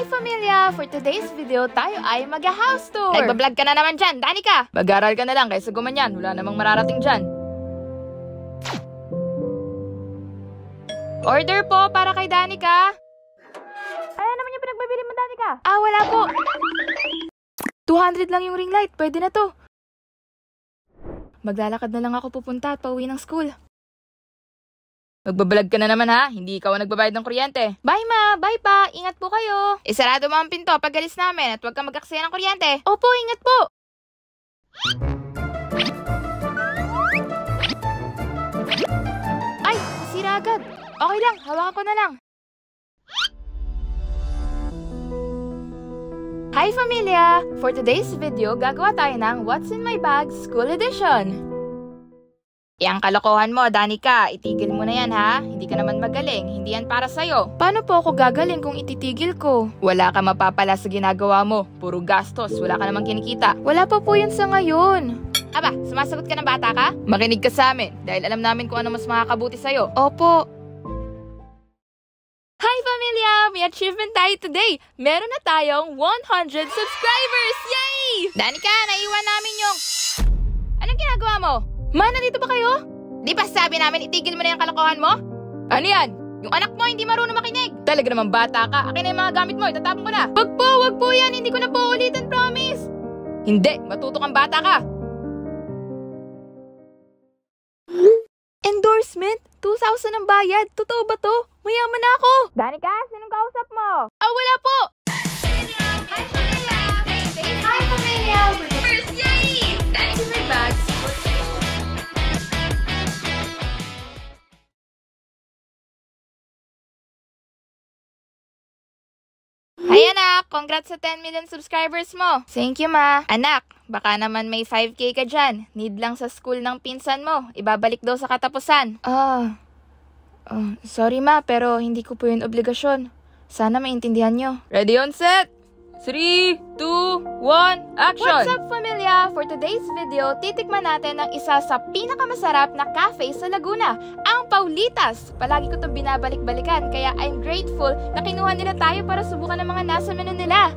Hi Familia! For today's video, tayo ay mag-house tour! Nagbablog ka na naman dyan, Danica! Mag-aral ka na lang kaysa gumanyan, wala namang mararating dyan. Order po para kay Danica. Ano naman yung pinagbabili mo, Danica? Wala po. 200 lang yung ring light, pwede na to. Maglalakad na lang ako pupunta at pauwi ng school. Magbablog ka na naman ha, hindi ikaw ang nagbabayad ng kuryente. Bye ma, bye pa, ingat po kayo. Isarado mo ang pinto pag alis namin at huwag kang mag-aksaya ng kuryente. Opo, ingat po. Ay, nasira agad. Okay lang, hawakan ko na lang. Hi Familia! For today's video, gagawa tayo ng What's in My Bag School Edition. Yang kalokohan mo, Danica, itigil mo na yan ha. Hindi ka naman magaling, hindi yan para sa'yo. Paano po ako gagaling kung ititigil ko? Wala ka mapapala sa ginagawa mo. Puro gastos, wala ka namang kinikita. Wala pa po yun sa ngayon. Aba, sumasagot ka ng bata ka? Makinig ka sa amin, dahil alam namin kung ano mas makakabuti sa'yo. Opo. Hi Familia! May achievement tayo today! Meron na tayong 100 subscribers! Yay! Danica, naiwan namin yung... Anong ginagawa mo? Ma, nandito ba kayo? Di ba sabi namin itigil mo na yung kalokohan mo? Ano yan? Yung anak mo hindi marunong makinig. Talaga naman bata ka. Akin na yung mga gamit mo. Itatapon ko na. Wag po yan. Hindi ko na po ulitin, promise. Hindi. Matuto kang bata ka. Endorsement? 2,000 ang bayad. Totoo ba to? Mayaman na ako. Danica, sinong kausap mo? Wala po. Hi, Familia. Hi, Familia. First, yay! That's in my bag. Hi anak, congrats sa 10 million subscribers mo. Thank you ma. Anak, baka naman may 5K ka dyan. Need lang sa school ng pinsan mo. Ibabalik daw sa katapusan. Sorry ma, pero hindi ko po yun obligasyon. Sana maintindihan nyo. Ready on set? 3, 2, 1, action! What's up, Familia? For today's video, titikman natin ang isa sa pinakamasarap na cafe sa Laguna, ang Paulitas. Palagi ko itong binabalik-balikan, kaya I'm grateful na kinuha nila tayo para subukan ang mga nasa menu nila.